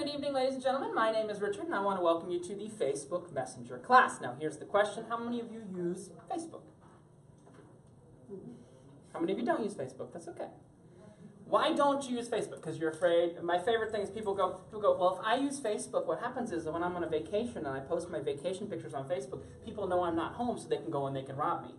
good evening, ladies and gentlemen. My name is Richard, and I want to welcome you to the Facebook Messenger class. Now, here's the question. How many of you use Facebook? How many of you don't use Facebook? That's okay. Why don't you use Facebook? Because you're afraid. My favorite thing is people go, well, if I use Facebook, what happens is that when I'm on a vacation and I post my vacation pictures on Facebook, people know I'm not home, so they can go and they can rob me.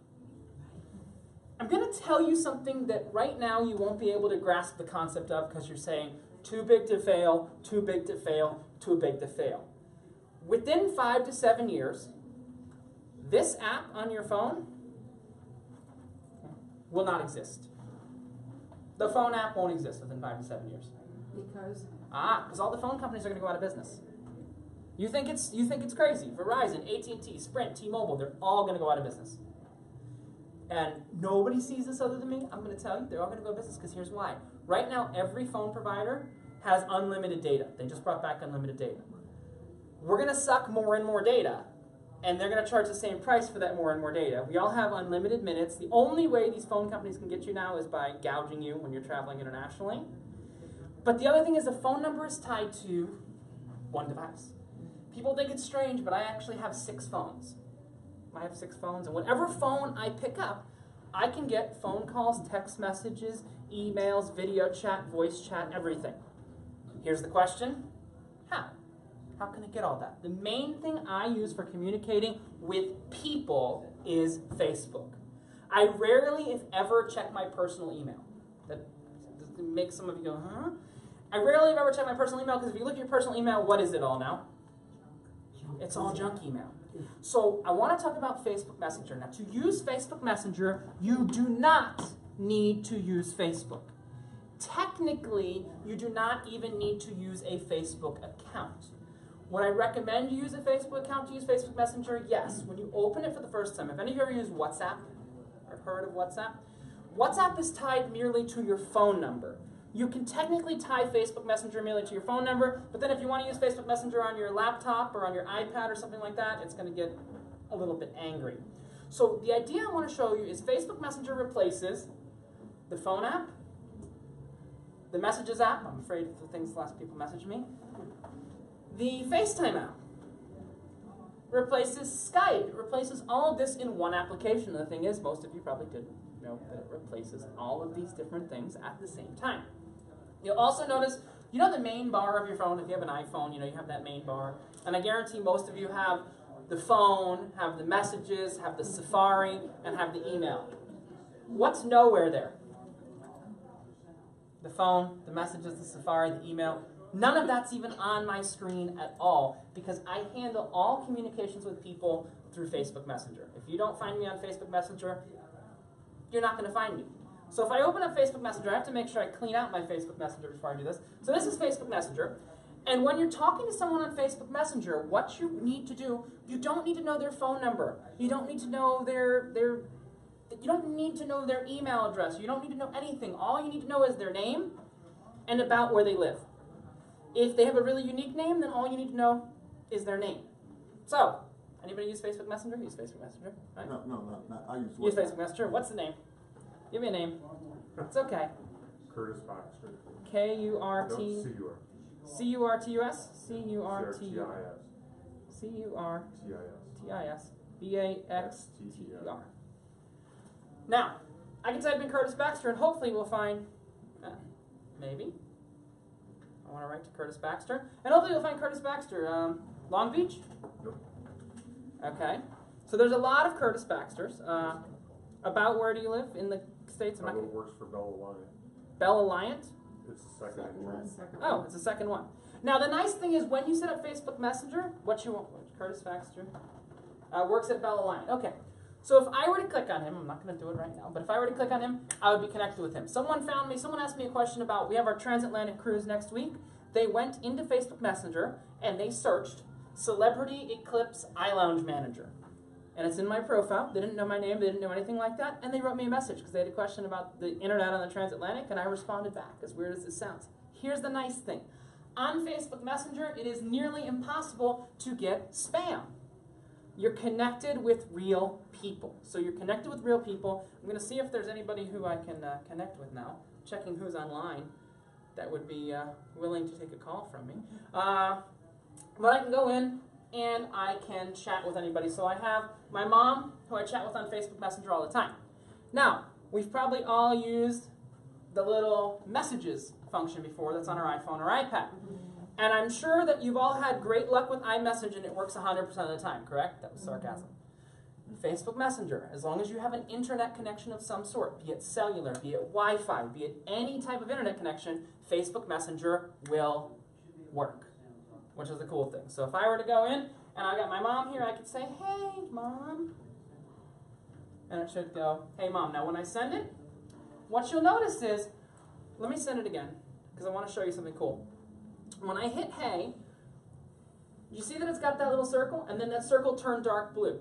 I'm going to tell you something that right now you won't be able to grasp the concept of because you're saying, too big to fail, too big to fail, too big to fail. Within 5 to 7 years, this app on your phone will not exist. The phone app won't exist within 5 to 7 years. Because? Because all the phone companies are going to go out of business. You think it's crazy. Verizon, AT&T, Sprint, T-Mobile, they're all going to go out of business. And nobody sees this other than me. I'm going to tell you, they're all going to go out of business because here's why. Right now, every phone provider has unlimited data. They just brought back unlimited data. We're going to suck more and more data, and they're going to charge the same price for that more and more data. We all have unlimited minutes. The only way these phone companies can get you now is by gouging you when you're traveling internationally. But the other thing is the phone number is tied to one device. People think it's strange, but I actually have 6 phones. I have 6 phones, and whatever phone I pick up, I can get phone calls, text messages, emails, video chat, voice chat, everything. Here's the question. How? How can I get all that? The main thing I use for communicating with people is Facebook. I rarely, if ever, check my personal email. That makes some of you go, huh? I rarely, if ever, check my personal email because if you look at your personal email, what is it all now? It's all junk email. So I want to talk about Facebook Messenger. Now, to use Facebook Messenger, you do not need to use Facebook. Technically, you do not even need to use a Facebook account. Would I recommend you use a Facebook account to use Facebook Messenger? Yes. When you open it for the first time, if any of you ever used WhatsApp or heard of WhatsApp, WhatsApp is tied merely to your phone number. You can technically tie Facebook Messenger merely to your phone number, but then if you want to use Facebook Messenger on your laptop or on your iPad or something like that, it's going to get a little bit angry. So the idea I want to show you is Facebook Messenger replaces the phone app, the Messages app, I'm afraid of the things last people message me, the FaceTime app, replaces Skype, it replaces all of this in one application. And the thing is, most of you probably didn't know that it replaces all of these different things at the same time. You'll also notice, you know the main bar of your phone, if you have an iPhone, you have that main bar. And I guarantee most of you have the phone, have the messages, have the Safari, and have the email. What's nowhere there? The phone, the messages, the Safari, the email. None of that's even on my screen at all because I handle all communications with people through Facebook Messenger. If you don't find me on Facebook Messenger, you're not going to find me. So if I open up Facebook Messenger, I have to make sure I clean out my Facebook Messenger before I do this. So this is Facebook Messenger. And when you're talking to someone on Facebook Messenger, what you need to do, you don't need to know their phone number. You don't need to know you don't need to know their email address. You don't need to know anything. All you need to know is their name and about where they live. If they have a really unique name, then all you need to know is their name. So, anybody use Facebook Messenger? Use Facebook Messenger? Right? No. I use WhatsApp. Use Facebook Messenger. What's the name? Give me a name. It's okay. Curtis Baxter. K-U-R-T... No, C-U-R. C-U-R-T-U-S? C-U-R-T-U... C-R-T-I-S. C-U-R-T-I-S. B-A-X-T-E-R. Now, I can type in Curtis Baxter and hopefully we'll find... maybe. I want to write to Curtis Baxter. And hopefully we'll find Curtis Baxter. Long Beach? Nope. Okay. So there's a lot of Curtis Baxters. About where do you live in the States? Works for Bell Alliant. Bell Alliant? It's the second one. Oh, it's the second one. Now the nice thing is when you set up Facebook Messenger, what you want, Curtis Baxter, works at Bell Alliant. Okay. So if I were to click on him, I'm not going to do it right now, but if I were to click on him, I would be connected with him. Someone found me, someone asked me a question about, we have our transatlantic cruise next week. They went into Facebook Messenger and they searched Celebrity Eclipse iLounge Manager. And it's in my profile. They didn't know my name, they didn't know anything like that, and they wrote me a message because they had a question about the internet on the transatlantic, and I responded back, as weird as this sounds. Here's the nice thing. On Facebook Messenger, it is nearly impossible to get spam. You're connected with real people. So you're connected with real people. I'm going to see if there's anybody who I can connect with now. Checking who's online that would be willing to take a call from me. But I can go in and I can chat with anybody. So I have my mom, who I chat with on Facebook Messenger all the time. Now, we've probably all used the little messages function before that's on our iPhone or iPad. And I'm sure that you've all had great luck with iMessage and it works 100% of the time, correct? That was sarcasm. Facebook Messenger, as long as you have an internet connection of some sort, be it cellular, be it Wi-Fi, be it any type of internet connection, Facebook Messenger will work, which is the cool thing. So if I were to go in and I got my mom here, I could say, hey, Mom. And it should go, hey, Mom. Now when I send it, what you'll notice is, let me send it again, because I want to show you something cool. When I hit hey, you see that it's got that little circle, and then that circle turned dark blue.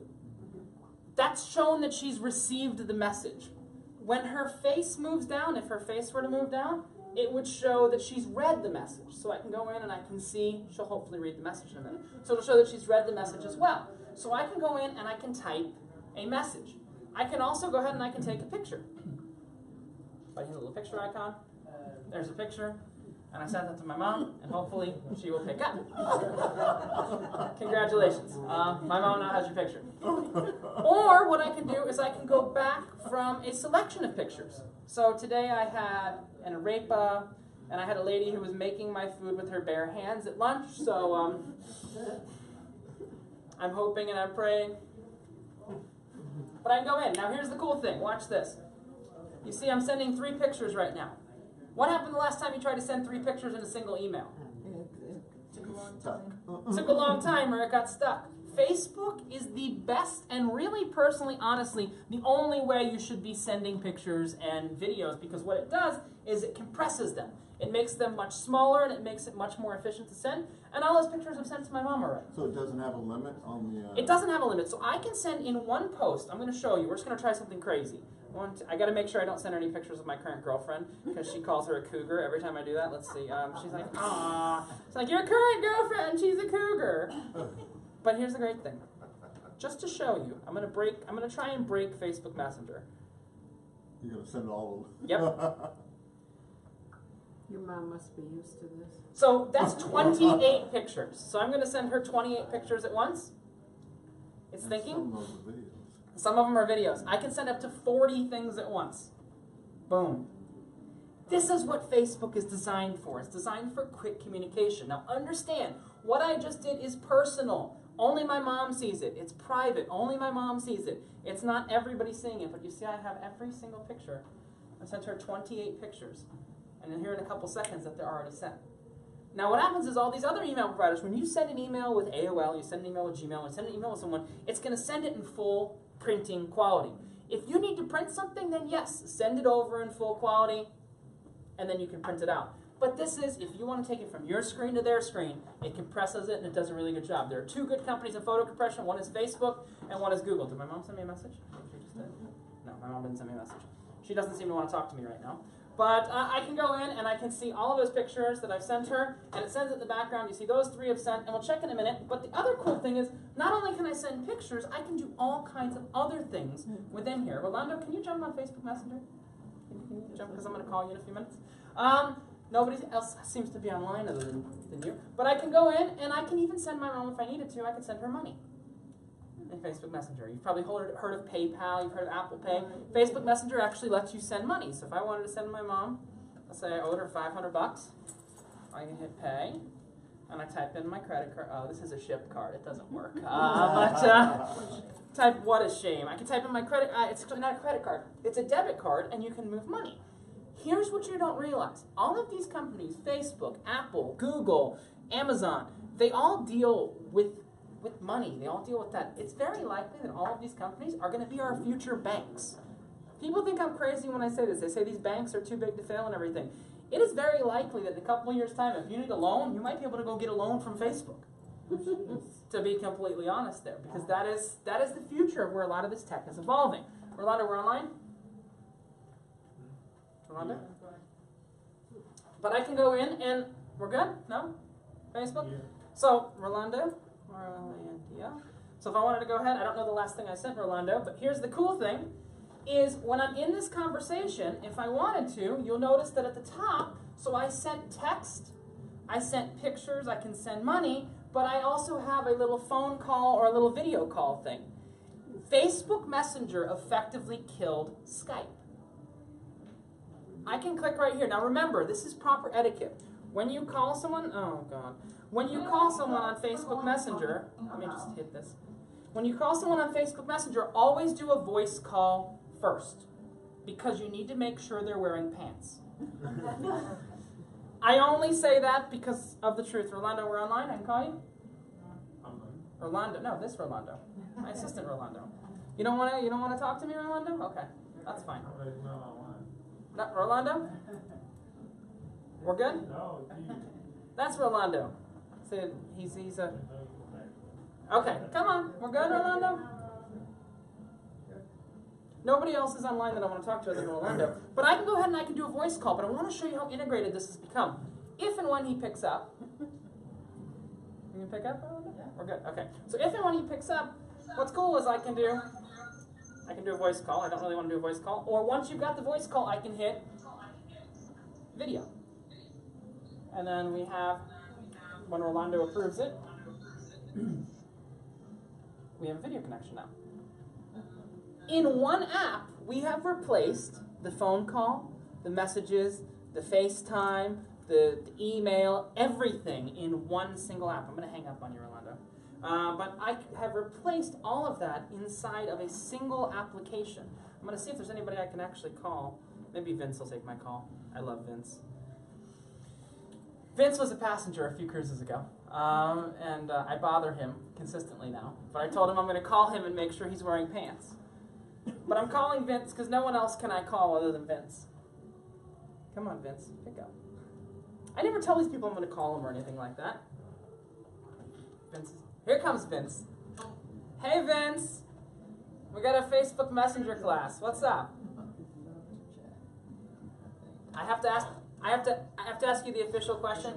That's shown that she's received the message. When her face moves down, if her face were to move down, it would show that she's read the message. So I can go in and I can see, she'll hopefully read the message in a minute. So it'll show that she's read the message as well. So I can go in and I can type a message. I can also go ahead and I can take a picture. If I hit a little picture icon, there's a picture. And I sent that to my mom, and hopefully she will pick up. Congratulations. My mom now has your picture. Or what I can do is I can go back from a selection of pictures. So today I had an arepa, and I had a lady who was making my food with her bare hands at lunch. So I'm hoping and I'm praying. But I can go in. Now here's the cool thing. Watch this. You see I'm sending 3 pictures right now. What happened the last time you tried to send 3 pictures in a single email? Took a long time. Took a long time or it got stuck. Facebook is the best and really personally, honestly, the only way you should be sending pictures and videos, because what it does is it compresses them. It makes them much smaller and it makes it much more efficient to send. And all those pictures I've sent to my mom already. So it doesn't have a limit on the... It doesn't have a limit. So I can send in one post. I'm going to show you. We're just going to try something crazy. I got to make sure I don't send her any pictures of my current girlfriend, because she calls her a cougar every time I do that. Let's see. She's like, ah. It's like, your current girlfriend, she's a cougar. But here's the great thing. Just to show you, I'm going to try and break Facebook Messenger. You're going to send all of them? Yep. Your mom must be used to this. So that's 28 pictures. So I'm going to send her 28 pictures at once. It's And thinking. some of those are videos. Some of them are videos. I can send up to 40 things at once. Boom. This is what Facebook is designed for. It's designed for quick communication. Now understand, what I just did is personal. Only my mom sees it. It's private. Only my mom sees it. It's not everybody seeing it. But you see I have every single picture. I sent her 28 pictures. And then here in a couple seconds that they're already sent. Now what happens is all these other email providers, when you send an email with AOL, you send an email with Gmail, you send an email with someone, it's going to send it in full printing quality. If you need to print something, then yes, send it over in full quality, and then you can print it out. But this is, if you want to take it from your screen to their screen, it compresses it and it does a really good job. There are 2 good companies in photo compression. One is Facebook and one is Google. Did my mom send me a message? She just did. No, my mom didn't send me a message. She doesn't seem to want to talk to me right now. But I can go in and I can see all of those pictures that I've sent her, and it sends it in the background. You see those 3 I've sent, and we'll check in a minute. But the other cool thing is, not only can I send pictures, I can do all kinds of other things within here. Rolando, can you jump on Facebook Messenger? Can you jump, because I'm going to call you in a few minutes. Nobody else seems to be online other than you. But I can go in, and I can even send my mom, if I needed to, I could send her money in Facebook Messenger. You've probably heard of PayPal, you've heard of Apple Pay. Facebook Messenger actually lets you send money. So if I wanted to send my mom, let's say I owed her $500, I can hit pay, and I type in my credit card. Oh, this is a ship card. It doesn't work. Type, what a shame. I can type in my credit, it's not a credit card. It's a debit card, and you can move money. Here's what you don't realize. All of these companies, Facebook, Apple, Google, Amazon, they all deal with money. They all deal with that. It's very likely that all of these companies are going to be our future banks. People think I'm crazy when I say this. They say these banks are too big to fail and everything. It is very likely that in a couple of years' time, if you need a loan, you might be able to go get a loan from Facebook. To be completely honest there, because that is the future of where a lot of this tech is evolving. Rolando, we're online? Rolando? But I can go in and we're good? No? Facebook? Yeah. So, Rolando. So if I wanted to go ahead, I don't know the last thing I sent Rolando, but here's the cool thing. is when I'm in this conversation, if I wanted to, you'll notice that at the top, so I sent text, I sent pictures, I can send money, but I also have a little phone call or a little video call thing. Facebook Messenger effectively killed Skype. I can click right here. Now remember, this is proper etiquette. When you call someone, oh God. When you call someone on Facebook Messenger, let me just hit this. When you call someone on Facebook Messenger, always do a voice call first, because you need to make sure they're wearing pants. I only say that because of the truth. Rolando, we're online. I can call you? Rolando. No, this Rolando. My assistant Rolando. You don't want to talk to me, Rolando? Okay, that's fine. Not Rolando? We're good? No, That's Rolando. So he's a... Okay, come on. We're good, Rolando? Nobody else is online that I want to talk to other than Rolando. But I can go ahead and I can do a voice call, but I want to show you how integrated this has become. If and when he picks up... You can pick up, Rolando? Yeah. We're good. Okay. So if and when he picks up, what's cool is I can do a voice call. I don't really want to do a voice call. Or once you've got the voice call, I can hit video. And then we have, when Rolando approves it, we have a video connection now. In one app, we have replaced the phone call, the messages, the FaceTime, the email, everything in one single app. I'm going to hang up on you, Rolando. But I have replaced all of that inside of a single application. I'm going to see if there's anybody I can actually call. Maybe Vince will take my call. I love Vince. Vince was a passenger a few cruises ago, and I bother him consistently now. But I told him I'm going to call him and make sure he's wearing pants. But I'm calling Vince because no one else can I call other than Vince. Come on, Vince, pick up. I never tell these people I'm going to call them or anything like that. Vince, here comes Vince. Hey, Vince. We got a Facebook Messenger class. What's up? I have to ask you the official question.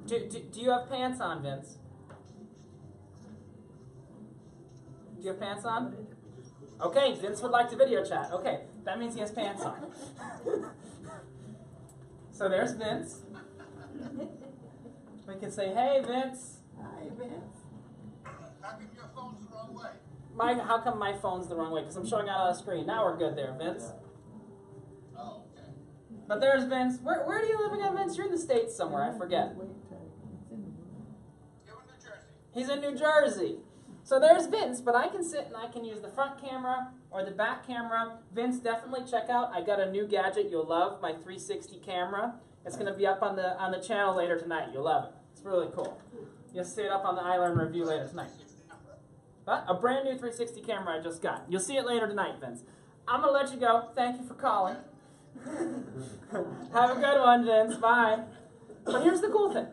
Do you have pants on, Vince? Do you have pants on? Okay, Vince would like to video chat. Okay, that means he has pants on. So there's Vince. We can say, hey, Vince. Hi, Vince. How come your phone's the wrong way? How come my phone's the wrong way? Because I'm showing out on the screen. Now we're good there, Vince. Oh, okay. But there's Vince. Where do you live again, Vince? You're in the States somewhere. I forget. You're in New Jersey. He's in New Jersey. So there's Vince, but I can sit and I can use the front camera or the back camera. Vince, definitely check out. I got a new gadget you'll love, my 360 camera. It's going to be up on the channel later tonight. You'll love it. It's really cool. You'll see it up on the iLearn review later tonight. But a brand new 360 camera I just got. You'll see it later tonight, Vince. I'm going to let you go. Thank you for calling. Have a good one, Vince. Bye. But here's the cool thing.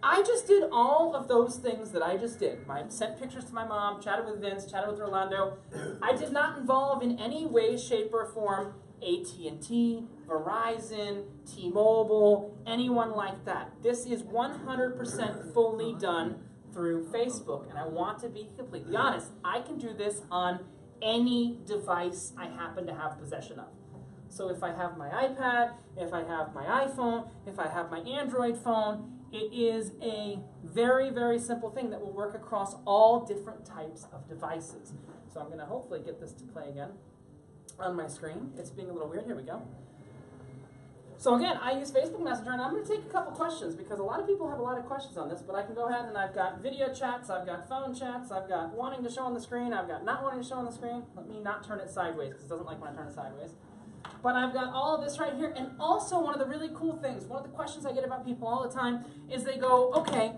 I just did all of those things that I just did. I sent pictures to my mom, chatted with Vince, chatted with Rolando. I did not involve in any way, shape, or form AT&T, Verizon, T-Mobile, anyone like that. This is 100% fully done through Facebook, and I want to be completely honest. I can do this on any device I happen to have possession of. So if I have my iPad, if I have my iPhone, if I have my Android phone, it is a very, very simple thing that will work across all different types of devices. So I'm going to hopefully get this to play again on my screen. It's being a little weird. Here we go. So again, I use Facebook Messenger, and I'm going to take a couple questions because a lot of people have a lot of questions on this, but I can go ahead and I've got video chats, I've got phone chats, I've got wanting to show on the screen, I've got not wanting to show on the screen. Let me not turn it sideways because it doesn't like when I turn it sideways. But I've got all of this right here, and also one of the really cool things, one of the questions I get about people all the time is they go, okay,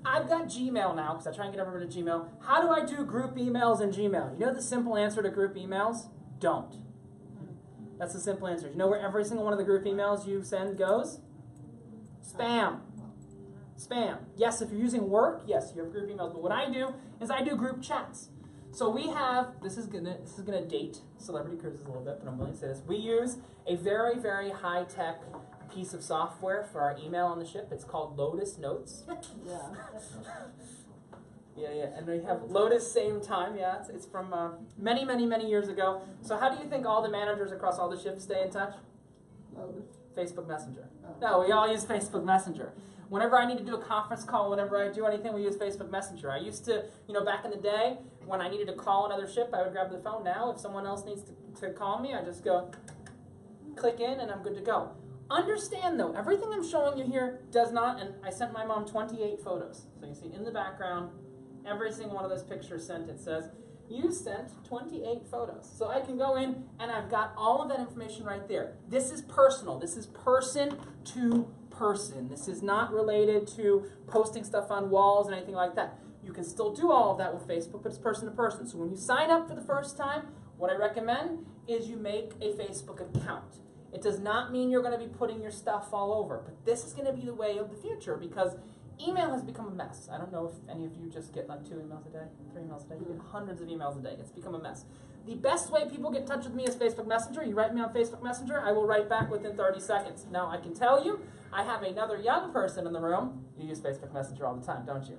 I've got Gmail now, because I try and get everybody to Gmail. How do I do group emails in Gmail? You know the simple answer to group emails? Don't. That's the simple answer. You know where every single one of the group emails you send goes? Spam. Spam. Yes, if you're using work, yes, you have group emails. But what I do is I do group chats. So we have, this is gonna date Celebrity Cruises a little bit, but I'm willing to say this. We use a very, very high-tech piece of software for our email on the ship. It's called Lotus Notes. Yeah. Yeah, and we have Lotus Same Time. Yeah, it's from many, many, many years ago. So how do you think all the managers across all the ships stay in touch? Lotus. Facebook Messenger. No, we all use Facebook Messenger. Whenever I need to do a conference call, whenever I do anything, we use Facebook Messenger. I used to, back in the day, when I needed to call another ship, I would grab the phone. Now, if someone else needs to call me, I just go, click in, and I'm good to go. Understand, though, everything I'm showing you here does not, and I sent my mom 28 photos. So you see in the background, every single one of those pictures sent, it says, you sent 28 photos. So I can go in, and I've got all of that information right there. This is personal. This is person to person. This is not related to posting stuff on walls and anything like that. You can still do all of that with Facebook, but it's person to person. So when you sign up for the first time, what I recommend is you make a Facebook account. It does not mean you're going to be putting your stuff all over, but this is going to be the way of the future because email has become a mess. I don't know if any of you just get like 2 emails a day, 3 emails a day. You get hundreds of emails a day. It's become a mess. The best way people get in touch with me is Facebook Messenger. You write me on Facebook Messenger, I will write back within 30 seconds. Now, I can tell you, I have another young person in the room. You use Facebook Messenger all the time, don't you?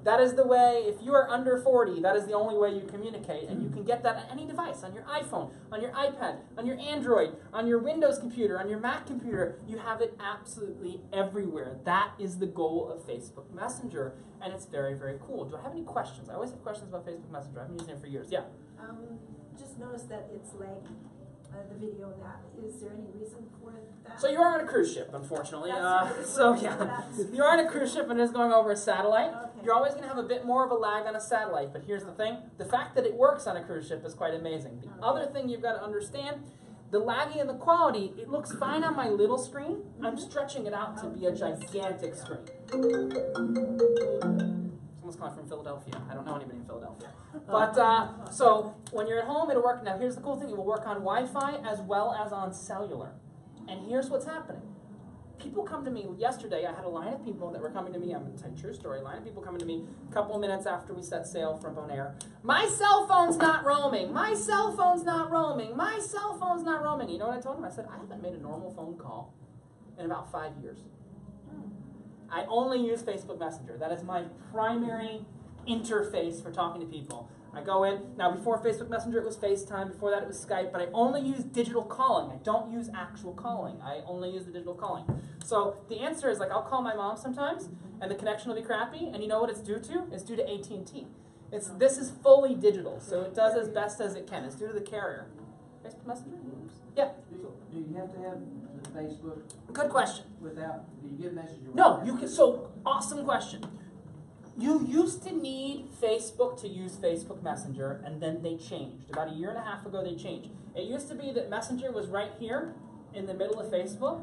That is the way, if you are under 40, that is the only way you communicate, and you can get that on any device, on your iPhone, on your iPad, on your Android, on your Windows computer, on your Mac computer. You have it absolutely everywhere. That is the goal of Facebook Messenger, and it's very, very cool. Do I have any questions? I always have questions about Facebook Messenger. I've been using it for years. Yeah? Just noticed that it's laggy, the video of that. Is there any reason for that? So you are on a cruise ship, unfortunately. That's You are on a cruise ship and it is going over a satellite. Okay. You're always going to have a bit more of a lag on a satellite, but here's the thing. The fact that it works on a cruise ship is quite amazing. The other thing you've got to understand, the lagging and the quality, it looks fine on my little screen. I'm stretching it out to be a gigantic screen. Someone's calling from Philadelphia. I don't know anybody in Philadelphia. But, so, when you're at home, it'll work. Now, here's the cool thing. It will work on Wi-Fi as well as on cellular. And here's what's happening. People come to me. Yesterday, I had a line of people that were coming to me. I'm going to tell you a true story. A line of people coming to me a couple of minutes after we set sail from Bonaire. My cell phone's not roaming. My cell phone's not roaming. My cell phone's not roaming. You know what I told them? I said, I haven't made a normal phone call in about 5 years. I only use Facebook Messenger. That is my primary interface for talking to people. I go in. Now, before Facebook Messenger, it was FaceTime. Before that, it was Skype. But I only use digital calling. I don't use actual calling. I only use the digital calling. So the answer is, like, I'll call my mom sometimes, and the connection will be crappy. And you know what it's due to? It's due to AT&T. This is fully digital, so it does as best as it can. It's due to the carrier. Facebook Messenger? Yeah. So, do you have to have the Facebook Good question. without, do you get messages? No, you can. So, awesome question. You used to need Facebook to use Facebook Messenger, and then they changed. About 1.5 years ago, they changed. It used to be that Messenger was right here in the middle of Facebook.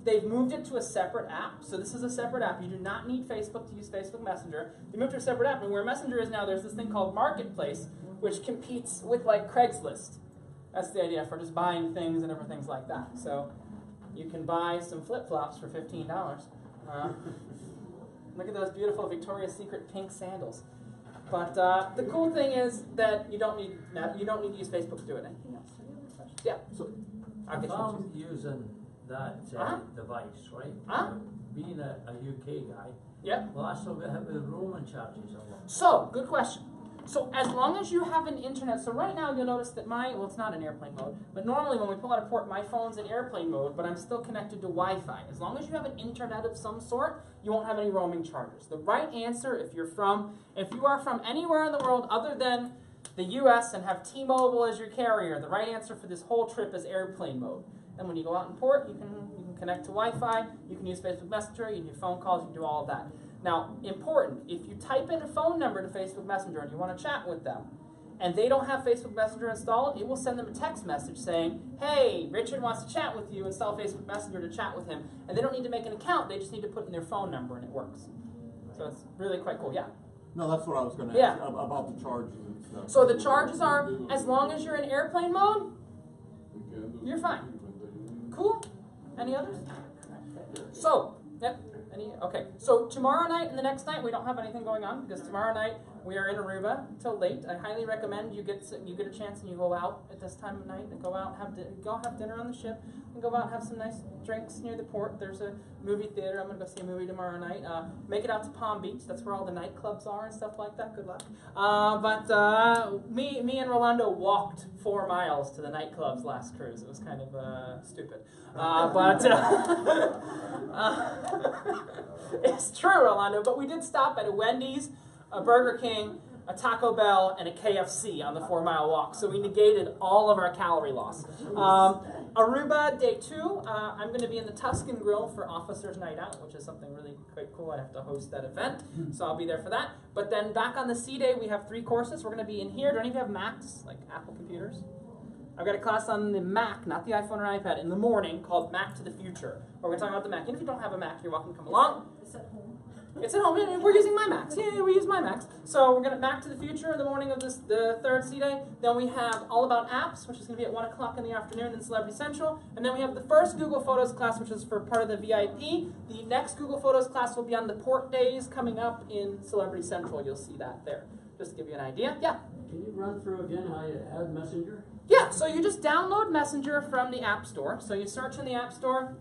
They've moved it to a separate app. So this is a separate app. You do not need Facebook to use Facebook Messenger. They moved to a separate app, and where Messenger is now, there's this thing called Marketplace, which competes with, like, Craigslist. That's the idea for just buying things and different things like that. So you can buy some flip-flops for $15. Look at those beautiful Victoria's Secret pink sandals. But the cool thing is that you don't need to use Facebook to do it. Anything else? Any other questions? Yeah. So, I'll get If you. I'm using that device, right? Huh? Being a UK guy, Yeah. will I still get hit with roaming charges or what? So, good question. So as long as you have an internet, so right now you'll notice that it's not in airplane mode, but normally when we pull out a port, my phone's in airplane mode, but I'm still connected to Wi-Fi. As long as you have an internet of some sort, you won't have any roaming charges. The right answer, if you are from anywhere in the world other than the US and have T-Mobile as your carrier, the right answer for this whole trip is airplane mode. And when you go out in port, you can connect to Wi-Fi, you can use Facebook Messenger, you can do phone calls, you can do all of that. Now, important, if you type in a phone number to Facebook Messenger and you want to chat with them, and they don't have Facebook Messenger installed, it will send them a text message saying, hey, Richard wants to chat with you, install Facebook Messenger to chat with him. And they don't need to make an account, they just need to put in their phone number and it works. So it's really quite cool, yeah. no, that's what I was going to Yeah. ask about the charges and stuff. So the charges are, as long as you're in airplane mode, you're fine. Cool? Any others? So, yep. Okay, so tomorrow night and the next night we don't have anything going on because tomorrow night We are in Aruba till late. I highly recommend you get a chance and you go out at this time of night and go out have dinner on the ship and go out and have some nice drinks near the port. There's a movie theater. I'm gonna go see a movie tomorrow night. Make it out to Palm Beach. That's where all the nightclubs are and stuff like that. Good luck. Me and Rolando walked 4 miles to the nightclubs last cruise. It was kind of stupid, it's true, Rolando. But we did stop at a Wendy's, a Burger King, a Taco Bell, and a KFC on the 4-mile walk. So we negated all of our calorie loss. Aruba, day 2, I'm going to be in the Tuscan Grill for Officers Night Out, which is something really quite cool. I have to host that event, so I'll be there for that. But then back on the sea day, we have 3 courses. We're going to be in here. Do any of you have Macs, like Apple computers? I've got a class on the Mac, not the iPhone or iPad, in the morning called Mac to the Future, where we're talking about the Mac. And if you don't have a Mac, you're welcome to come along. It's at home. It's at home. We're using my Macs. Yeah, we use my Macs. So we're going to Mac to the Future in the morning of the 3rd sea day. Then we have All About Apps, which is going to be at 1 o'clock in the afternoon in Celebrity Central. And then we have the first Google Photos class, which is for part of the VIP. The next Google Photos class will be on the port days coming up in Celebrity Central. You'll see that there. Just to give you an idea. Yeah. Can you run through again how you add Messenger? Yeah, so you just download Messenger from the App Store. So you search in the App Store.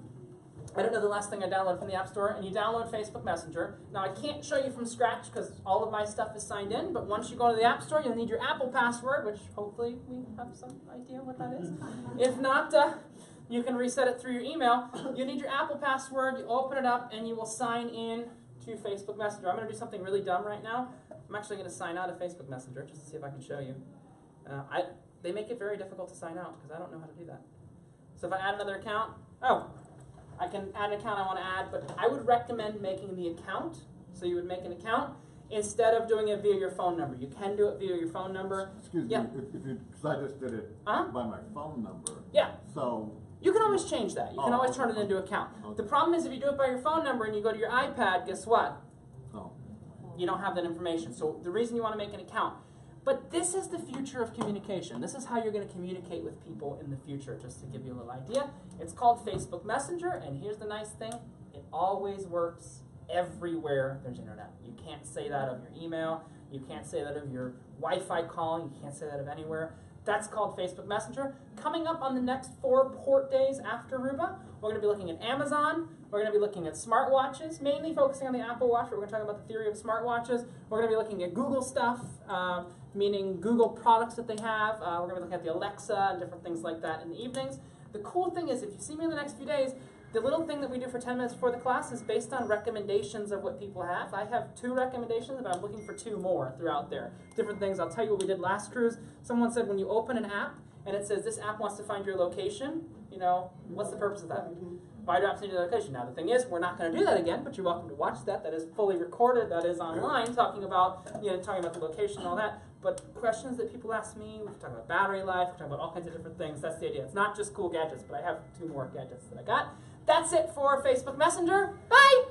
I don't know the last thing I downloaded from the App Store, and you download Facebook Messenger. Now, I can't show you from scratch because all of my stuff is signed in, but once you go to the App Store, you'll need your Apple password, which hopefully we have some idea what that is. If not, you can reset it through your email. You need your Apple password, you open it up, and you will sign in to Facebook Messenger. I'm going to do something really dumb right now. I'm actually going to sign out of Facebook Messenger just to see if I can show you. They make it very difficult to sign out because I don't know how to do that. So if I add another account, I can add an account I want to add, but I would recommend making the account. So you would make an account instead of doing it via your phone number. You can do it via your phone number. Excuse Yeah. me, because I just did it by my phone number. Yeah. So, You can always change that. You can Oh, always okay. turn it into account. Okay. The problem is if you do it by your phone number and you go to your iPad, guess what? oh, You don't have that information. So the reason you want to make an account. But this is the future of communication. This is how you're going to communicate with people in the future, just to give you a little idea. It's called Facebook Messenger, and here's the nice thing. It always works everywhere there's internet. You can't say that of your email. You can't say that of your Wi-Fi calling. You can't say that of anywhere. That's called Facebook Messenger. Coming up on the next 4 port days after Aruba, we're going to be looking at Amazon. We're going to be looking at smartwatches, mainly focusing on the Apple Watch, but we're going to talk about the theory of smartwatches. We're going to be looking at Google stuff, meaning Google products that they have. We're going to be looking at the Alexa and different things like that in the evenings. The cool thing is, if you see me in the next few days, the little thing that we do for 10 minutes before the class is based on recommendations of what people have. I have 2 recommendations, but I'm looking for 2 more throughout there. Different things. I'll tell you what we did last cruise. Someone said when you open an app and it says this app wants to find your location, you know, what's the purpose of that? Why do apps need your location? Now, the thing is, we're not going to do that again, but you're welcome to watch that. That is fully recorded. That is online, talking about the location and all that. But questions that people ask me, we can talk about battery life, we can talk about all kinds of different things. That's the idea. It's not just cool gadgets, but I have 2 more gadgets that I got. That's it for Facebook Messenger. Bye!